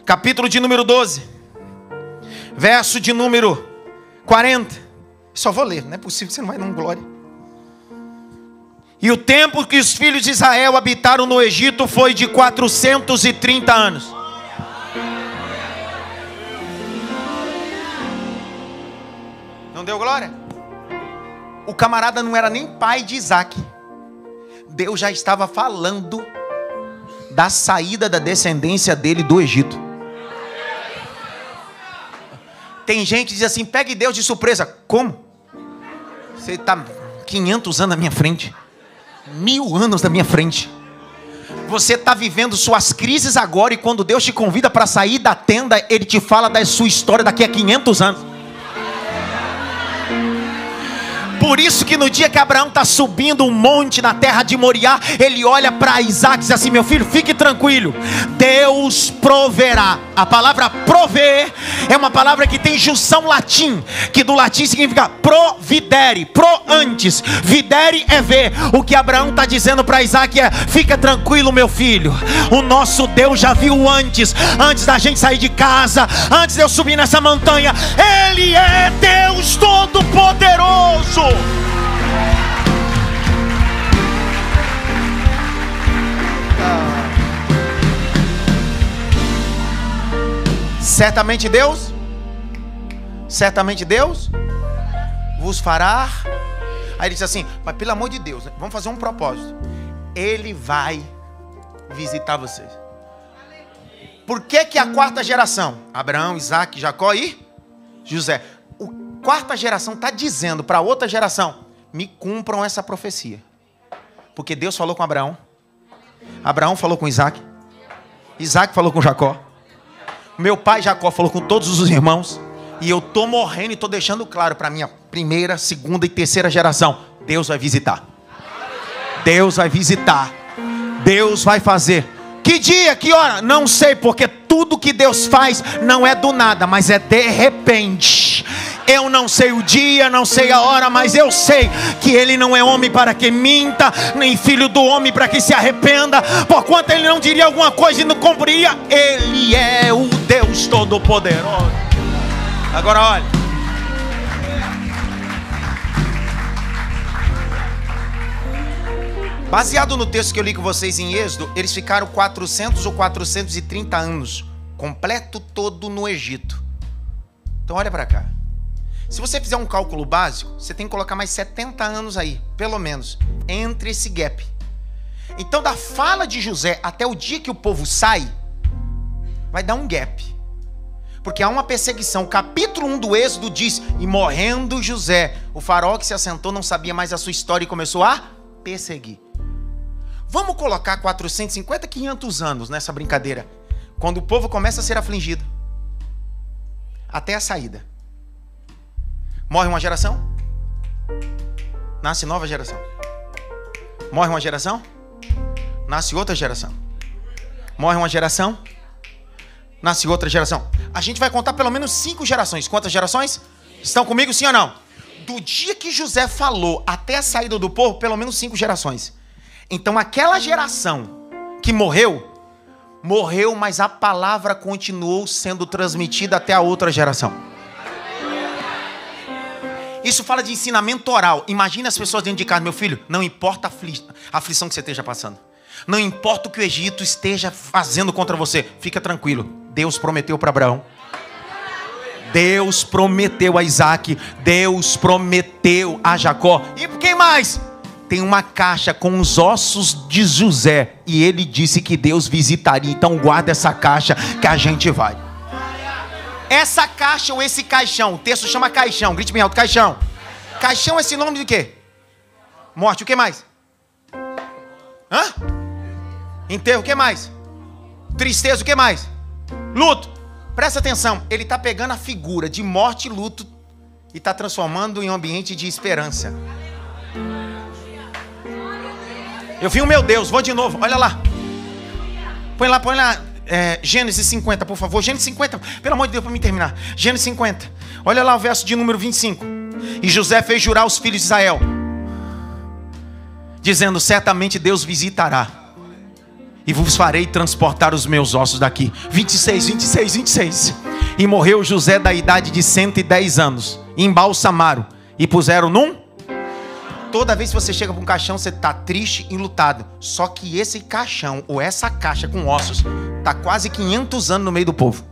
capítulo de número 12, verso de número 40. Só vou ler, não é possível que você não vai dar um glória. E o tempo que os filhos de Israel habitaram no Egito foi de 430 anos. Não deu glória? O camarada não era nem pai de Isaac. Deus já estava falando da saída da descendência dele do Egito. Tem gente que diz assim, pegue Deus de surpresa. Como? Você está 500 anos na minha frente. 1000 anos na minha frente. Você está vivendo suas crises agora, e quando Deus te convida para sair da tenda, Ele te fala da sua história daqui a 500 anos. Por isso que no dia que Abraão está subindo um monte na terra de Moriá, ele olha para Isaac e diz assim, meu filho, fique tranquilo, Deus proverá. A palavra prover é uma palavra que tem junção latim, que do latim significa providere, pro antes, videre é ver. O que Abraão está dizendo para Isaac é, fica tranquilo meu filho, o nosso Deus já viu antes da gente sair de casa, antes de eu subir nessa montanha, Ele é Deus Todo-Poderoso. Certamente Deus vos fará. Aí ele diz assim, mas pelo amor de Deus, vamos fazer um propósito. Ele vai visitar vocês. Por que a quarta geração? Abraão, Isaac, Jacó e José. A quarta geração está dizendo para a outra geração, me cumpram essa profecia. Porque Deus falou com Abraão, Abraão falou com Isaac, Isaac falou com Jacó, meu pai Jacó falou com todos os irmãos, e eu estou morrendo e estou deixando claro para a minha primeira, segunda e terceira geração, Deus vai visitar. Deus vai visitar. Deus vai fazer. Que dia, que hora? Não sei, porque tudo que Deus faz não é do nada, mas é de repente. Eu não sei o dia, não sei a hora, mas eu sei que Ele não é homem para que minta, nem filho do homem para que se arrependa. Porquanto Ele não diria alguma coisa e não cumpriria. Ele é o Deus Todo-Poderoso. Agora olha. Baseado no texto que eu li com vocês em Êxodo, eles ficaram 400 ou 430 anos, completo todo no Egito. Então olha para cá. Se você fizer um cálculo básico, você tem que colocar mais 70 anos aí, pelo menos, entre esse gap. Então da fala de José até o dia que o povo sai, vai dar um gap. Porque há uma perseguição. O capítulo 1 do Êxodo diz, e morrendo José, o faraó que se assentou não sabia mais a sua história e começou a perseguir. Vamos colocar 450, 500 anos nessa brincadeira. Quando o povo começa a ser afligido. Até a saída. Morre uma geração. Nasce nova geração. Morre uma geração. Nasce outra geração. Morre uma geração. Nasce outra geração. A gente vai contar pelo menos 5 gerações. Quantas gerações? Estão comigo, sim ou não? Do dia que José falou até a saída do povo, pelo menos 5 gerações. Então aquela geração que morreu, mas a palavra continuou sendo transmitida até a outra geração. Isso fala de ensinamento oral. Imagina as pessoas dentro de casa, meu filho, não importa a aflição que você esteja passando. Não importa o que o Egito esteja fazendo contra você. Fica tranquilo. Deus prometeu para Abraão. Deus prometeu a Isaac. Deus prometeu a Jacó. E quem mais? Tem uma caixa com os ossos de José. E ele disse que Deus visitaria. Então guarda essa caixa que a gente vai. Essa caixa ou esse caixão. O texto chama caixão. Grite bem alto, caixão. Caixão é sinônimo de quê? Morte, o que mais? Hã? Enterro, o que mais? Tristeza, o que mais? Luto. Presta atenção. Ele está pegando a figura de morte e luto e está transformando em um ambiente de esperança. Eu vi o meu Deus, vou de novo, olha lá. Põe lá, Gênesis 50, por favor. Gênesis 50, pelo amor de Deus, para mim terminar. Gênesis 50, olha lá o verso de número 25. E José fez jurar os filhos de Israel, dizendo, certamente Deus visitará, e vos farei transportar os meus ossos daqui. 26. E morreu José da idade de 110 anos, embalsamaram, e puseram num. Toda vez que você chega para um caixão, você está triste e enlutado. Só que esse caixão, ou essa caixa com ossos, está quase 500 anos no meio do povo.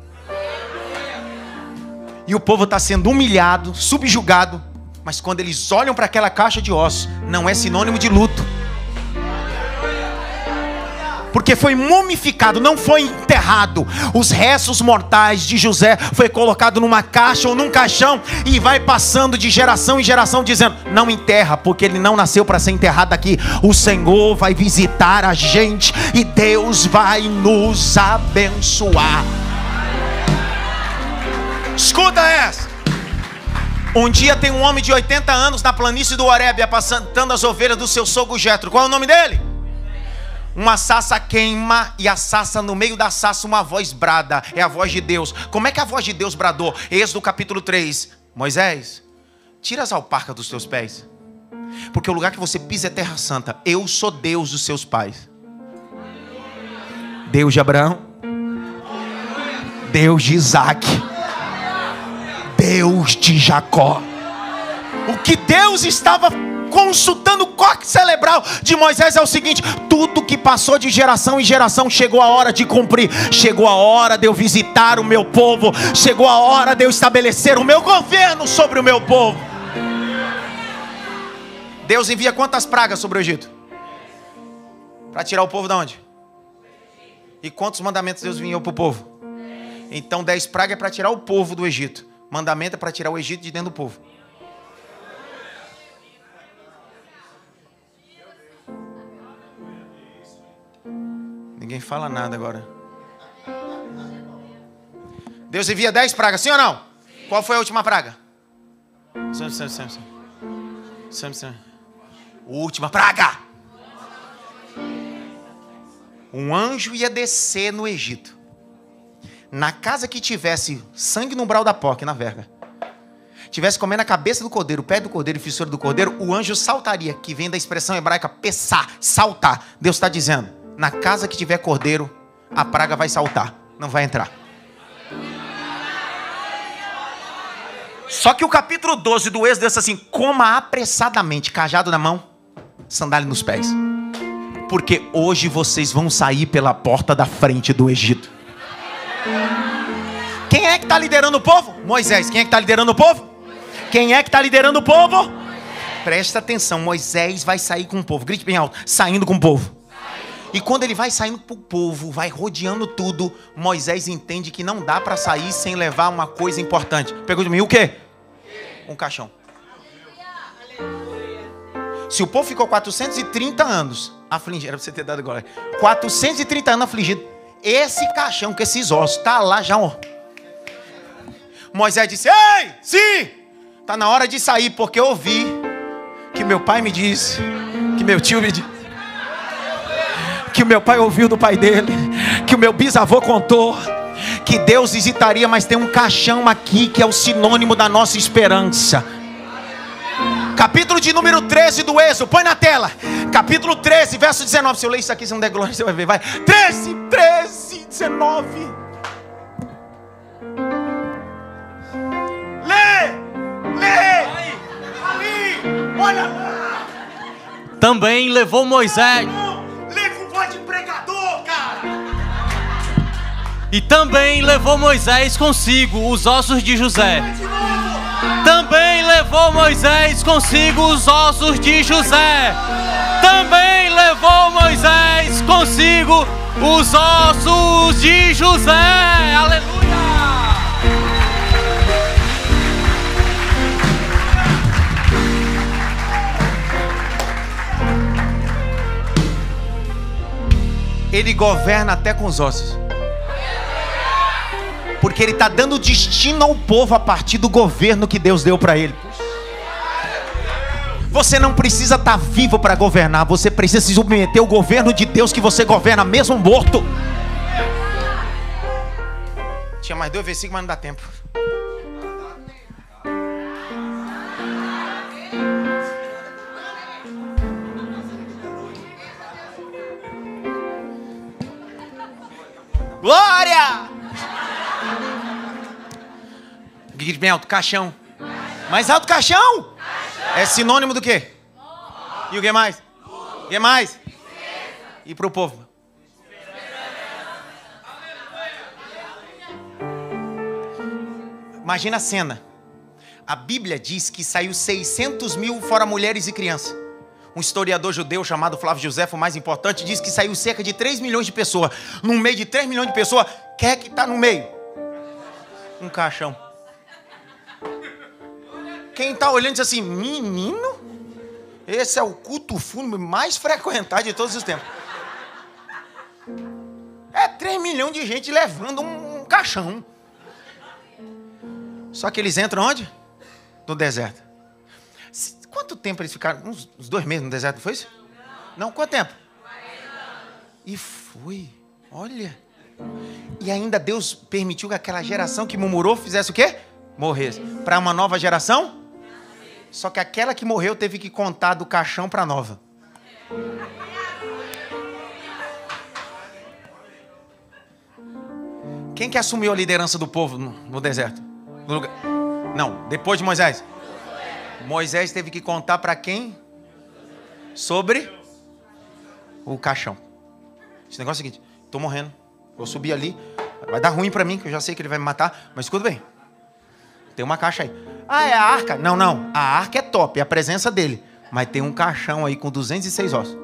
E o povo está sendo humilhado, subjugado. Mas quando eles olham para aquela caixa de ossos, não é sinônimo de luto. Porque foi mumificado, não foi enterrado. Os restos mortais de José foi colocado numa caixa ou num caixão e vai passando de geração em geração dizendo: não enterra, porque ele não nasceu para ser enterrado aqui. O Senhor vai visitar a gente e Deus vai nos abençoar. Escuta essa. Um dia tem um homem de 80 anos na planície do Horebe apacentando as ovelhas do seu sogro Jetro. Qual é o nome dele? Uma sarça queima e a sarça, no meio da sarça, uma voz brada. É a voz de Deus. Como é que a voz de Deus bradou? Êxodo capítulo 3. Moisés, tira as alparcas dos teus pés, porque o lugar que você pisa é terra santa. Eu sou Deus dos seus pais. Deus de Abraão, Deus de Isaac, Deus de Jacó. O que Deus estava consultando o corte cerebral de Moisés é o seguinte: tudo que passou de geração em geração, chegou a hora de cumprir. Chegou a hora de eu visitar o meu povo. Chegou a hora de eu estabelecer o meu governo sobre o meu povo. Deus envia quantas pragas sobre o Egito? Para tirar o povo de onde? E quantos mandamentos Deus enviou para o povo? Então 10 pragas é para tirar o povo do Egito. Mandamento é para tirar o Egito de dentro do povo. Ninguém fala nada agora. Deus envia 10 pragas, sim ou não? Sim. Qual foi a última praga? Última praga. Um anjo ia descer no Egito. Na casa que tivesse sangue no umbral da porca e na verga, tivesse comendo a cabeça do cordeiro, o pé do cordeiro e fissura do cordeiro, o anjo saltaria, que vem da expressão hebraica pessar, saltar. Deus está dizendo: na casa que tiver cordeiro, a praga vai saltar, não vai entrar. Só que o capítulo 12 do Êxodo diz assim: coma apressadamente, cajado na mão, sandália nos pés, porque hoje vocês vão sair pela porta da frente do Egito. Quem é que está liderando o povo? Moisés. Quem é que está liderando o povo? Quem é que está liderando o povo? Presta atenção, Moisés vai sair com o povo. Grite bem alto: saindo com o povo. E quando ele vai saindo para o povo, vai rodeando tudo, Moisés entende que não dá para sair sem levar uma coisa importante. Pegou de mim o quê? Um caixão. Se o povo ficou 430 anos afligido, era para você ter dado agora, 430 anos afligido, esse caixão com esses ossos está lá já. Ó. Moisés disse: ei, sim, está na hora de sair, porque eu ouvi que meu pai me disse, que meu tio me disse, que o meu pai ouviu do pai dele, que o meu bisavô contou, que Deus visitaria, mas tem um caixão aqui que é o sinônimo da nossa esperança. Capítulo de número 13 do Êxodo, põe na tela. Capítulo 13, verso 19. Se eu ler isso aqui, se não der glória, você vai ver, vai. 13, 19. Lê, ali, olha lá. Também levou Moisés. De pregador, cara. E também levou Moisés consigo os ossos de José. Também levou Moisés consigo os ossos de José. Também levou Moisés consigo os ossos de José. Aleluia. Ele governa até com os ossos, porque ele está dando destino ao povo a partir do governo que Deus deu para ele. Você não precisa estar vivo para governar, você precisa se submeter ao governo de Deus, que você governa mesmo morto. Tinha mais 2 versículos, mas não dá tempo. Glória! Grite bem alto: caixão. Mais alto: caixão. É sinônimo do quê? E o que mais? O que mais? E para o povo? Imagina a cena. A Bíblia diz que saiu 600 mil fora mulheres e crianças. Um historiador judeu chamado Flávio Josefo, o mais importante, diz que saiu cerca de 3 milhões de pessoas. No meio de 3 milhões de pessoas, quem é que está no meio? Um caixão. Quem está olhando diz assim, menino, esse é o culto fúnebre mais frequentado de todos os tempos. É 3 milhões de gente levando um caixão. Só que eles entram onde? No deserto. Quanto tempo eles ficaram? Uns 2 meses no deserto, não foi isso? Não, quanto tempo? E foi, olha. E ainda Deus permitiu que aquela geração que murmurou fizesse o quê? Morresse. Para uma nova geração? Só que aquela que morreu teve que contar do caixão para a nova. Quem que assumiu a liderança do povo no deserto? No lugar... Não, depois de Moisés. Moisés teve que contar para quem? Sobre o caixão. Esse negócio é o seguinte, estou morrendo, vou subir ali, vai dar ruim para mim, que eu já sei que ele vai me matar, mas escuta bem, tem uma caixa aí. Ah, é a arca? Não, não, a arca é top, é a presença dele, mas tem um caixão aí com 206 ossos.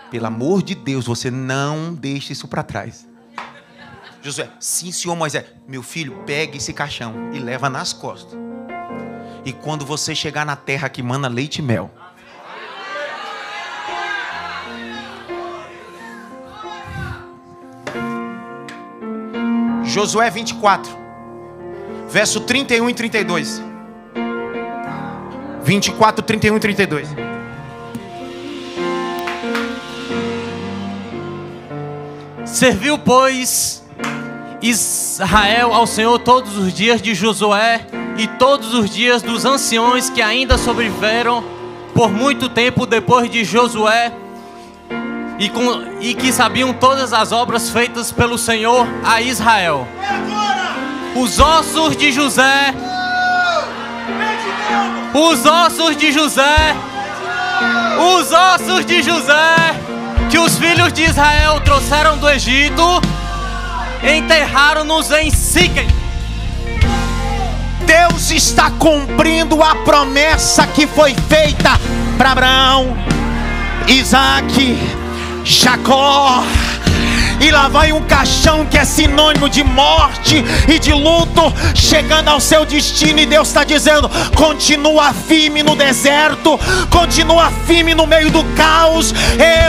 Pelo amor de Deus, você não deixe isso para trás. Josué, sim, senhor Moisés, meu filho, pega esse caixão e leva nas costas. E quando você chegar na terra que mana leite e mel, Josué 24, verso 31 e 32. 24, 31 e 32. Serviu, pois, Israel ao Senhor todos os dias de Josué e todos os dias dos anciões que ainda sobreviveram por muito tempo depois de Josué e que sabiam todas as obras feitas pelo Senhor a Israel. Os ossos de José, os ossos de José, os ossos de José que os filhos de Israel trouxeram do Egito, enterraram-nos em Siquém. Deus está cumprindo a promessa que foi feita para Abraão, Isaac, Jacó. E lá vai um caixão que é sinônimo de morte e de luto, chegando ao seu destino. E Deus está dizendo, continua firme no deserto, continua firme no meio do caos.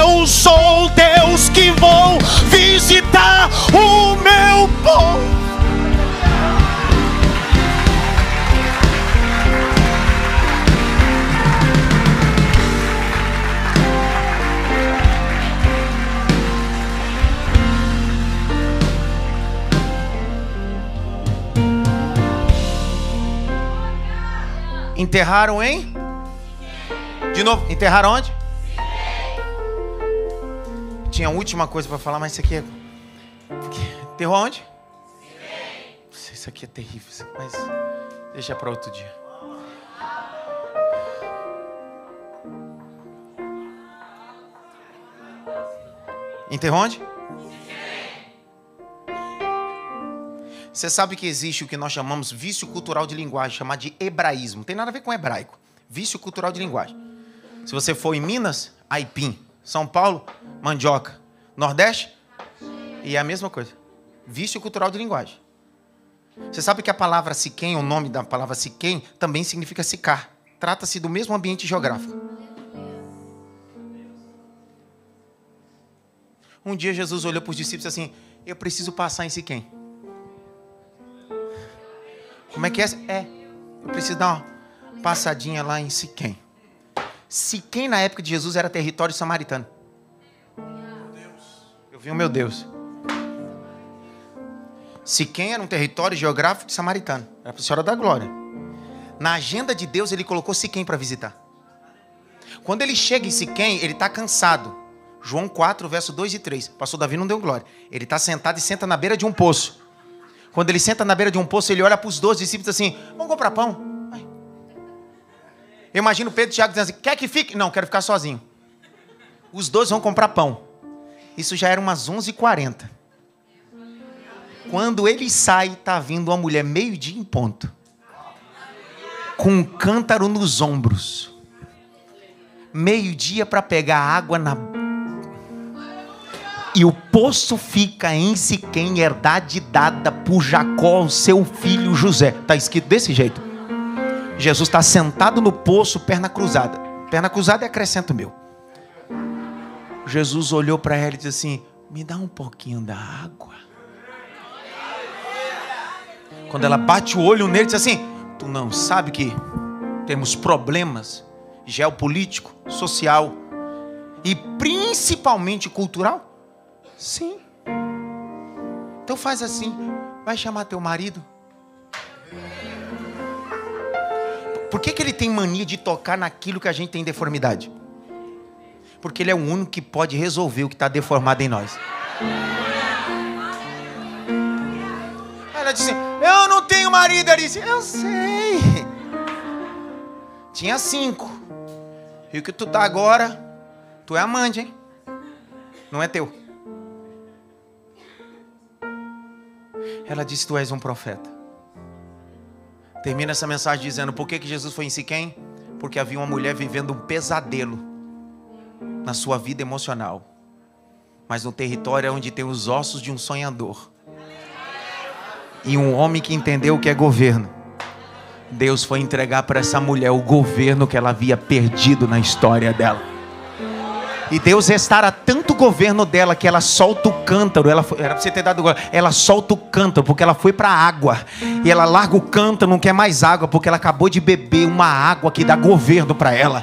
Eu sou Deus que vou visitar o meu povo. Enterraram em? De novo, enterraram onde? Tinha a última coisa para falar, mas isso aqui é... Enterrou onde? Isso aqui é terrível, mas deixa para outro dia. Enterrou onde? Você sabe que existe o que nós chamamos vício cultural de linguagem, chamado de hebraísmo. Não tem nada a ver com hebraico. Vício cultural de linguagem. Se você for em Minas, aipim. São Paulo, mandioca. Nordeste, e é a mesma coisa. Vício cultural de linguagem. Você sabe que a palavra Siquém, o nome da palavra Siquém, também significa sicar. Trata-se do mesmo ambiente geográfico. Um dia Jesus olhou para os discípulos assim, eu preciso passar em Siquém. Como é que é? Eu preciso dar uma passadinha lá em Siquém. Siquém na época de Jesus era território samaritano. Eu vi o meu Deus. Siquém era um território geográfico samaritano. Era para a Senhora da Glória. Na agenda de Deus ele colocou Siquém para visitar. Quando ele chega em Siquém, ele está cansado. João 4, verso 2 e 3. Pastor Davi não deu glória. Ele está sentado e senta na beira de um poço. Quando ele senta na beira de um poço, ele olha para os 12 discípulos assim, vamos comprar pão? Vai. Eu imagino Pedro e Tiago dizendo assim, quer que fique? Não, quero ficar sozinho. Os dois vão comprar pão. Isso já era umas 11h40. Quando ele sai, está vindo uma mulher meio-dia em ponto. Com um cântaro nos ombros. Meio-dia para pegar água na... E o poço fica em Siquém, herdade dada por Jacó, o seu filho José. Está escrito desse jeito. Jesus está sentado no poço, perna cruzada. Perna cruzada é acrescento meu. Jesus olhou para ela e disse assim, me dá um pouquinho da água. Quando ela bate o olho nele, diz assim, tu não sabe que temos problemas geopolítico, social e principalmente cultural? Sim. Então faz assim, vai chamar teu marido. Por que ele tem mania de tocar naquilo que a gente tem deformidade? Porque ele é o único que pode resolver o que está deformado em nós. Ela disse, eu não tenho marido. Ele disse, eu sei. Tinha 5. E o que tu tá agora, tu é amante, hein? Não é teu. Ela disse, tu és um profeta. Termina essa mensagem dizendo, por que Jesus foi em Siquém? Porque havia uma mulher vivendo um pesadelo na sua vida emocional, mas no território onde tem os ossos de um sonhador e um homem que entendeu o que é governo. Deus foi entregar para essa mulher o governo que ela havia perdido na história dela. E Deus restaura tanto o governo dela que ela solta o cântaro. Era para você ter dado agora. Ela solta o cântaro porque ela foi para a água. E ela larga o cântaro, não quer mais água, porque ela acabou de beber uma água que dá governo para ela.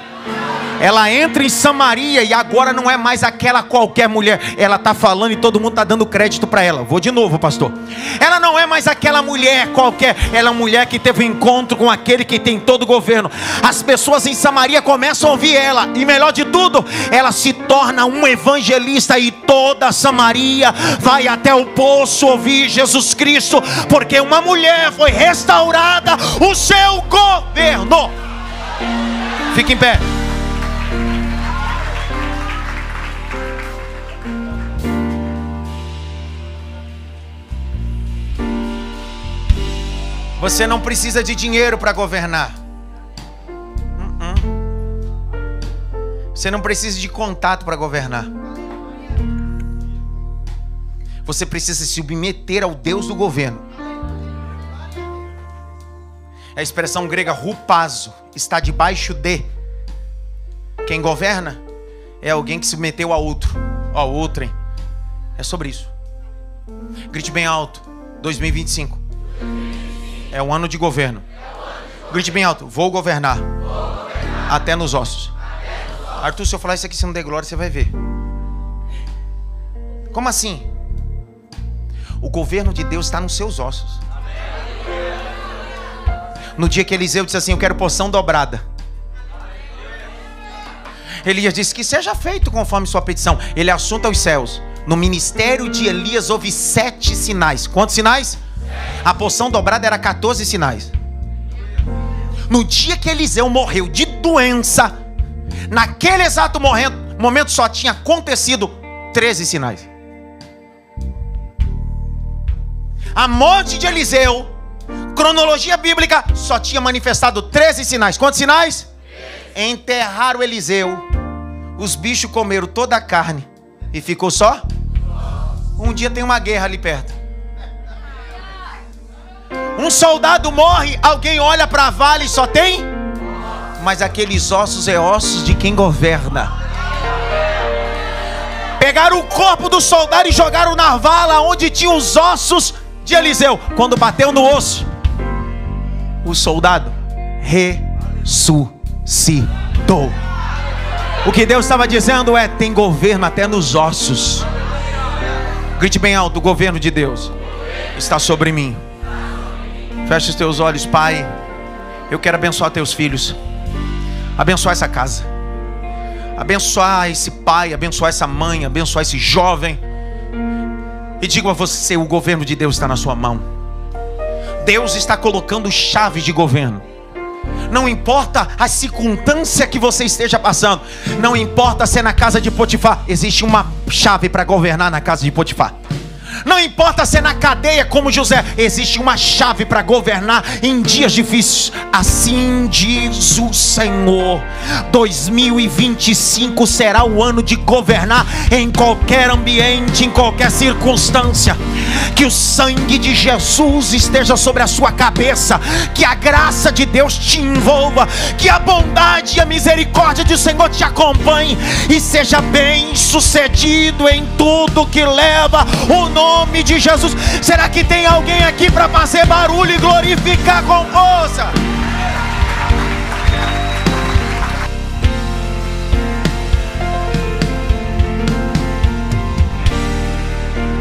Ela entra em Samaria e agora não é mais aquela qualquer mulher. Ela está falando e todo mundo está dando crédito para ela. Vou de novo, pastor. Ela não é mais aquela mulher qualquer. Ela é uma mulher que teve um encontro com aquele que tem todo o governo. As pessoas em Samaria começam a ouvir ela. E melhor de tudo, ela se torna um evangelista. E toda Samaria vai até o poço ouvir Jesus Cristo. Porque uma mulher foi restaurada o seu governo. Fique em pé. Você não precisa de dinheiro para governar. Você não precisa de contato para governar. Você precisa se submeter ao Deus do governo. A expressão grega rupazo está debaixo de. Quem governa é alguém que se submeteu a outro. Ó, outrem. É sobre isso. Grite bem alto. 2025. É um ano de governo. Grite bem alto. Vou governar. Até nos ossos. Arthur, se eu falar isso aqui, se não der glória, você vai ver. Como assim? O governo de Deus está nos seus ossos. No dia que Eliseu disse assim, eu quero porção dobrada. Elias disse que seja feito conforme sua petição. Ele assunta os céus. No ministério de Elias houve 7 sinais. Quantos sinais? A porção dobrada era 14 sinais. No dia que Eliseu morreu de doença, naquele exato momento só tinha acontecido 13 sinais. A morte de Eliseu, cronologia bíblica, só tinha manifestado 13 sinais. Quantos sinais? Enterraram Eliseu, os bichos comeram toda a carne e ficou só? Um dia tem uma guerra ali perto. Um soldado morre, alguém olha para a vala e só tem? Mas aqueles ossos é ossos de quem governa. Pegaram o corpo do soldado e jogaram na vala onde tinha os ossos de Eliseu. Quando bateu no osso, o soldado ressuscitou. O que Deus estava dizendo é, tem governo até nos ossos. Grite bem alto, o governo de Deus está sobre mim. Feche os teus olhos, Pai. Eu quero abençoar teus filhos. Abençoar essa casa. Abençoar esse pai, abençoar essa mãe, abençoar esse jovem. E digo a você, o governo de Deus está na sua mão. Deus está colocando chaves de governo. Não importa a circunstância que você esteja passando. Não importa se é na casa de Potifar. Existe uma chave para governar na casa de Potifar. Não importa se é na cadeia como José. Existe uma chave para governar em dias difíceis. Assim diz o Senhor: 2025 será o ano de governar em qualquer ambiente, em qualquer circunstância. Que o sangue de Jesus esteja sobre a sua cabeça. Que a graça de Deus te envolva. Que a bondade e a misericórdia do Senhor te acompanhe. E seja bem sucedido em tudo que leva o nome de Jesus. Será que tem alguém aqui para fazer barulho e glorificar com força?